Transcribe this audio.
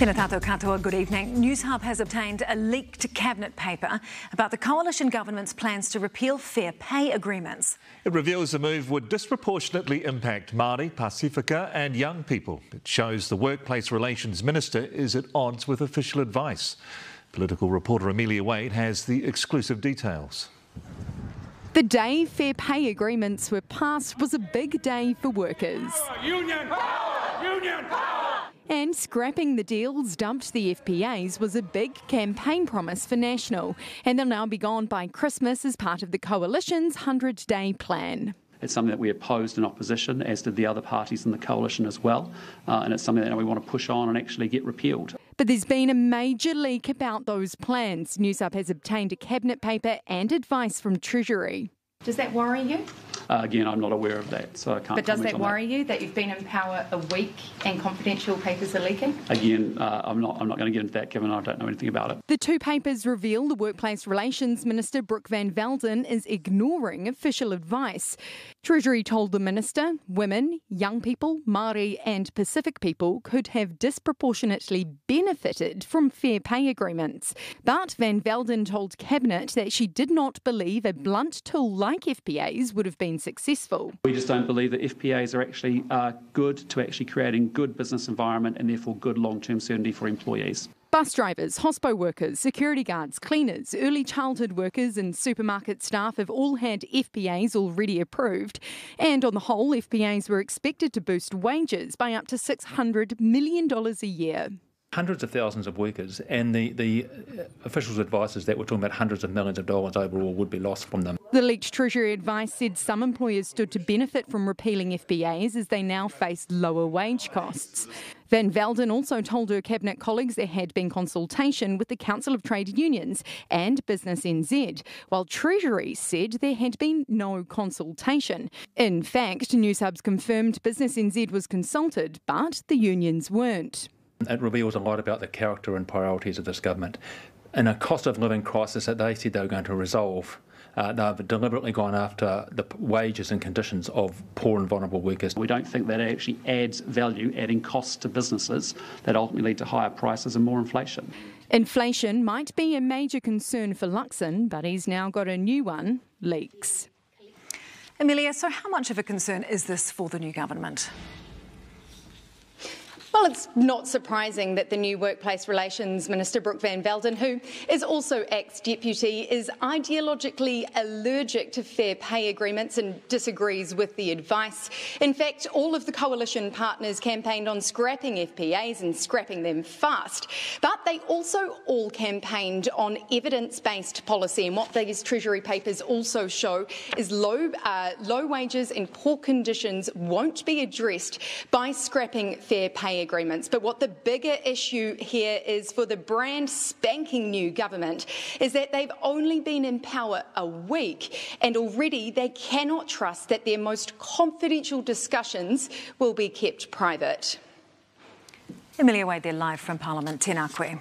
Tēnā tātou katoa, good evening. Newshub has obtained a leaked cabinet paper about the coalition government's plans to repeal fair pay agreements. It reveals the move would disproportionately impact Māori, Pasifika and young people. It shows the Workplace Relations Minister is at odds with official advice. Political reporter Amelia Wade has the exclusive details. The day fair pay agreements were passed was a big day for workers. Union power! Union power! And scrapping the deals dubbed the FPAs was a big campaign promise for National, and they'll now be gone by Christmas as part of the Coalition's 100-day plan. It's something that we opposed in opposition, as did the other parties in the coalition as well, and it's something that we want to push on and actually get repealed. But there's been a major leak about those plans. Newshub has obtained a cabinet paper and advice from Treasury. Does that worry you? Again, I'm not aware of that, so I can't But does comment that on worry you, that you've been in power a week and confidential papers are leaking? Again, I'm not going to get into that, given I don't know anything about it. The two papers reveal the Workplace Relations Minister Brooke Van Velden is ignoring official advice. Treasury told the minister women, young people, Māori and Pacific people could have disproportionately benefited from fair pay agreements. But Van Velden told Cabinet that she did not believe a blunt tool like FPAs would have been successful. We just don't believe that FPAs are actually good to actually creating good business environment and therefore good long-term certainty for employees. Bus drivers, hospo workers, security guards, cleaners, early childhood workers and supermarket staff have all had FPAs already approved. And on the whole, FPAs were expected to boost wages by up to $600 million a year. Hundreds of thousands of workers, and the officials' advice is that we're talking about hundreds of millions of dollars overall would be lost from them. The leaked Treasury advice said some employers stood to benefit from repealing FPAs as they now face lower wage costs. Van Velden also told her cabinet colleagues there had been consultation with the Council of Trade Unions and Business NZ, while Treasury said there had been no consultation. In fact, Newshub's confirmed Business NZ was consulted, but the unions weren't. It reveals a lot about the character and priorities of this government. In a cost of living crisis that they said they were going to resolve, they've deliberately gone after the wages and conditions of poor and vulnerable workers. We don't think that it actually adds value, adding costs to businesses that ultimately lead to higher prices and more inflation. Inflation might be a major concern for Luxon, but he's now got a new one, leaks. Amelia, so how much of a concern is this for the new government? Well, it's not surprising that the new Workplace Relations Minister, Brooke Van Velden, who is also ex-deputy, is ideologically allergic to fair pay agreements and disagrees with the advice. In fact, all of the coalition partners campaigned on scrapping FPAs and scrapping them fast. But they also all campaigned on evidence-based policy. And what these Treasury papers also show is low wages and poor conditions won't be addressed by scrapping fair pay agreements. But what the bigger issue here is for the brand spanking new government is that they've only been in power a week and already they cannot trust that their most confidential discussions will be kept private. Amelia Wade there live from Parliament. Tēnā koe.